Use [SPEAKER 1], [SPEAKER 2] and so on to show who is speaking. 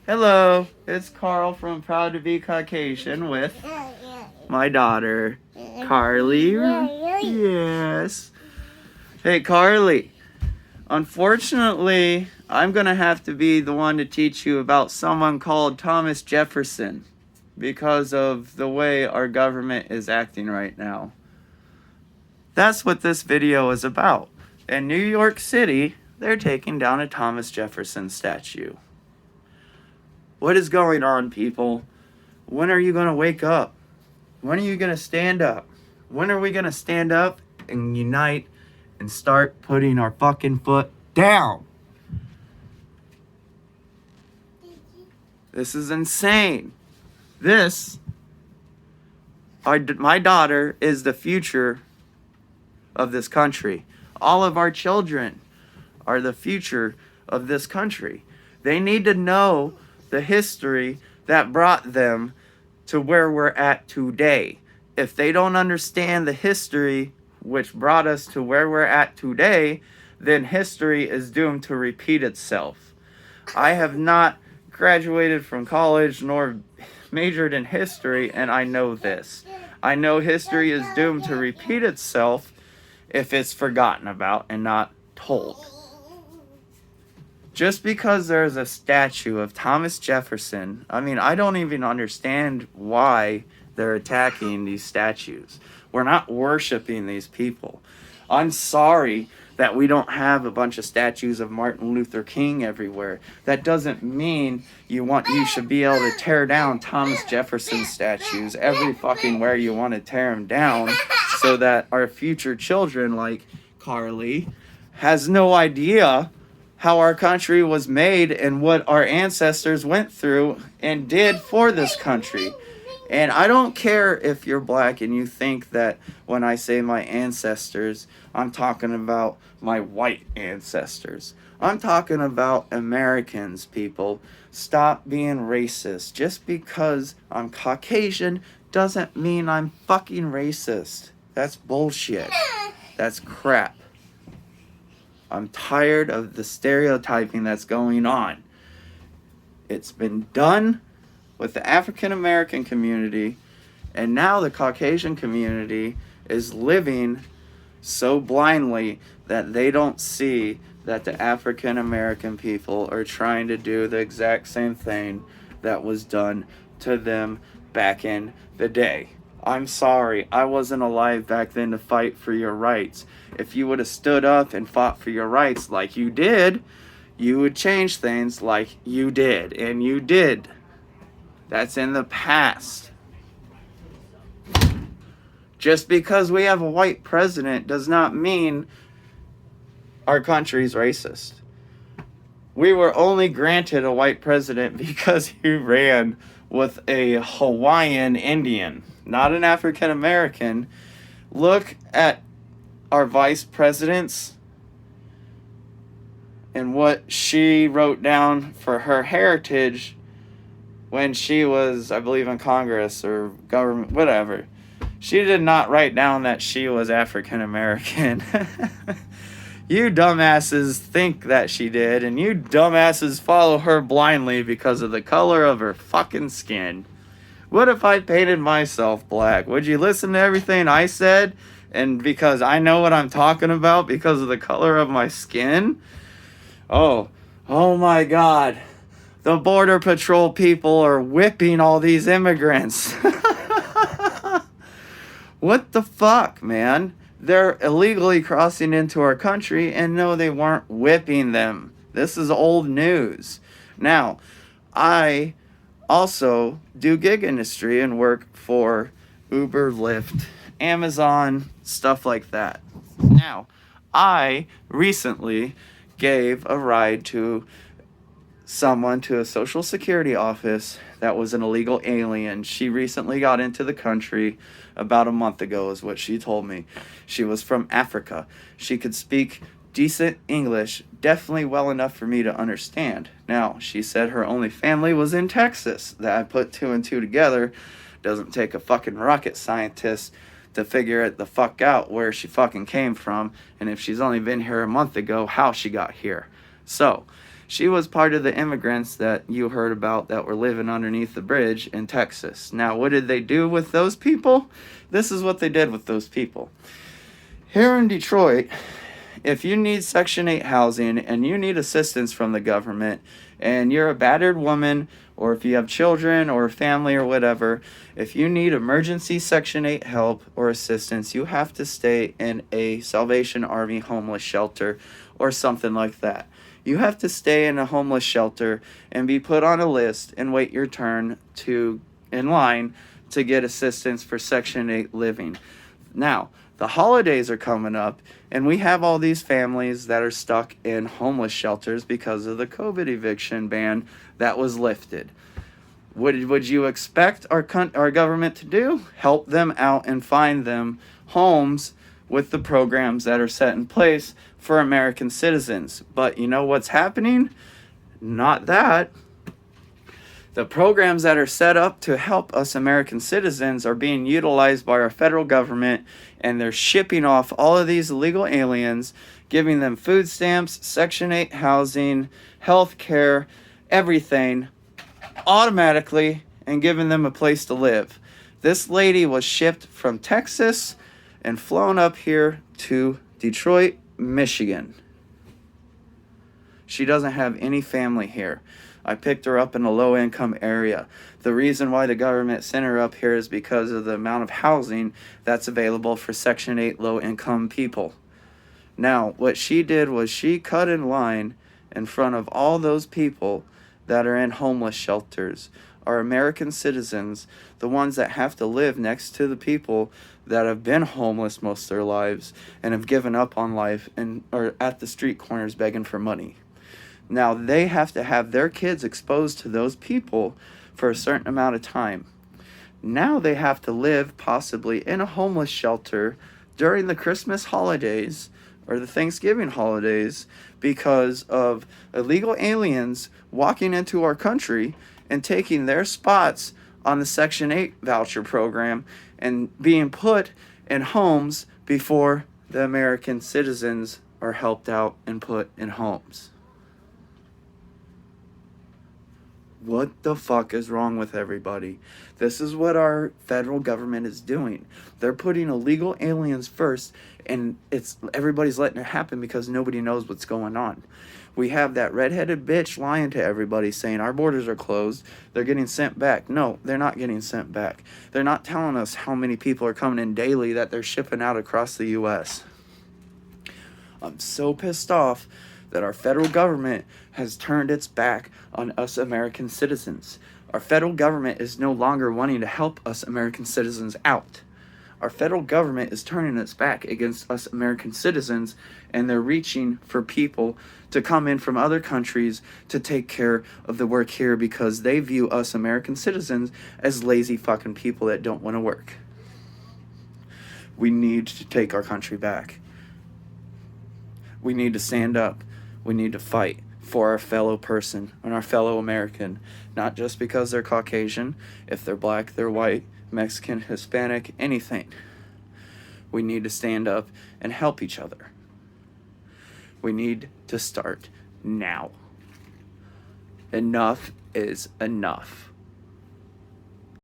[SPEAKER 1] Hello, it's Carl from Proud to Be Caucasian with my daughter, Carly. Yes. Hey, Carly. Unfortunately, I'm going to have to be the one to teach you about someone called Thomas Jefferson because of the way our government is acting right now. That's what this video is about. In New York City, they're taking down a Thomas Jefferson statue. What is going on, people? When are you going to wake up? When are you going to stand up? When are we going to stand up and unite and start putting our fucking foot down? This is insane. My daughter is the future of this country. All of our children are the future of this country. They need to know the history that brought them to where we're at today. If they don't understand the history which brought us to where we're at today, then history is doomed to repeat itself. I have not graduated from college nor majored in history, and I know this. I know history is doomed to repeat itself if it's forgotten about and not told. Just because there's a statue of Thomas Jefferson, I don't even understand why they're attacking these statues. We're not worshiping these people. I'm sorry that we don't have a bunch of statues of Martin Luther King everywhere. That doesn't mean you should be able to tear down Thomas Jefferson statues every fucking where you want to tear them down, so that our future children like Carly has no idea how our country was made and what our ancestors went through and did for this country. And I don't care if you're black and you think that when I say my ancestors, I'm talking about my white ancestors. I'm talking about Americans, people. Stop being racist. Just because I'm Caucasian doesn't mean I'm fucking racist. That's bullshit. That's crap. I'm tired of the stereotyping that's going on. It's been done with the African American community, and now the Caucasian community is living so blindly that they don't see that the African American people are trying to do the exact same thing that was done to them back in the day. I'm sorry, I wasn't alive back then to fight for your rights. If you would have stood up and fought for your rights like you did, you would change things like you did, and you did. That's in the past. Just because we have a white president does not mean our country's racist. We were only granted a white president because he ran with a Hawaiian Indian, not an African American. Look at our vice presidents and what she wrote down for her heritage when she was, I believe, in Congress or government, whatever. She did not write down that she was African American. You dumbasses think that she did, and you dumbasses follow her blindly because of the color of her fucking skin. What if I painted myself black? Would you listen to everything I said? And because I know what I'm talking about because of the color of my skin? Oh my God. The Border Patrol people are whipping all these immigrants. What the fuck, man? They're illegally crossing into our country, and no, they weren't whipping them. This is old news. Now, I also do gig industry and work for Uber, Lyft, Amazon, stuff like that. Now, I recently gave a ride to someone to a social security office that was an illegal alien. She recently got into the country about a month ago is what she told me. She was from Africa. She could speak decent English, definitely well enough for me to understand. Now, she said her only family was in Texas. That I put two and two together. Doesn't take a fucking rocket scientist to figure it the fuck out where she fucking came from, and if she's only been here a month ago, how she got here. So, She was part of the immigrants that you heard about that were living underneath the bridge in Texas. Now, what did they do with those people? This is what they did with those people. Here in Detroit, if you need Section 8 housing and you need assistance from the government, and you're a battered woman, or if you have children or a family or whatever, if you need emergency Section 8 help or assistance, you have to stay in a Salvation Army homeless shelter or something like that. You have to stay in a homeless shelter and be put on a list and wait your turn in line to get assistance for Section 8 living. Now, the holidays are coming up, and we have all these families that are stuck in homeless shelters because of the COVID eviction ban that was lifted. Would you expect our government to do? Help them out and find them homes with the programs that are set in place for American citizens. But you know what's happening? Not that. The programs that are set up to help us American citizens are being utilized by our federal government, and they're shipping off all of these illegal aliens, giving them food stamps, Section 8 housing, health care, everything automatically, and giving them a place to live. This lady was shipped from Texas and flown up here to Detroit, Michigan. She doesn't have any family here. I picked her up in a low-income area. The reason why the government sent her up here is because of the amount of housing that's available for Section 8 low-income people. Now, what she did was she cut in line in front of all those people that are in homeless shelters, are American citizens, the ones that have to live next to the people that have been homeless most of their lives and have given up on life and are at the street corners begging for money. Now, they have to have their kids exposed to those people for a certain amount of time. Now they have to live possibly in a homeless shelter during the Christmas holidays or the Thanksgiving holidays because of illegal aliens walking into our country and taking their spots on the Section 8 voucher program and being put in homes before the American citizens are helped out and put in homes. What the fuck is wrong with everybody? This is what our federal government is doing. They're putting illegal aliens first, and everybody's letting it happen because nobody knows what's going on. We have that redheaded bitch lying to everybody saying our borders are closed. They're getting sent back. No, they're not getting sent back. They're not telling us how many people are coming in daily that they're shipping out across the U.S. I'm so pissed off that our federal government has turned its back on us American citizens. Our federal government is no longer wanting to help us American citizens out. Our federal government is turning its back against us American citizens, and they're reaching for people to come in from other countries to take care of the work here because they view us American citizens as lazy fucking people that don't want to work. We need to take our country back. We need to stand up. We need to fight for our fellow person and our fellow American, not just because they're Caucasian. If they're black, they're white, Mexican, Hispanic, anything. We need to stand up and help each other. We need to start now. Enough is enough.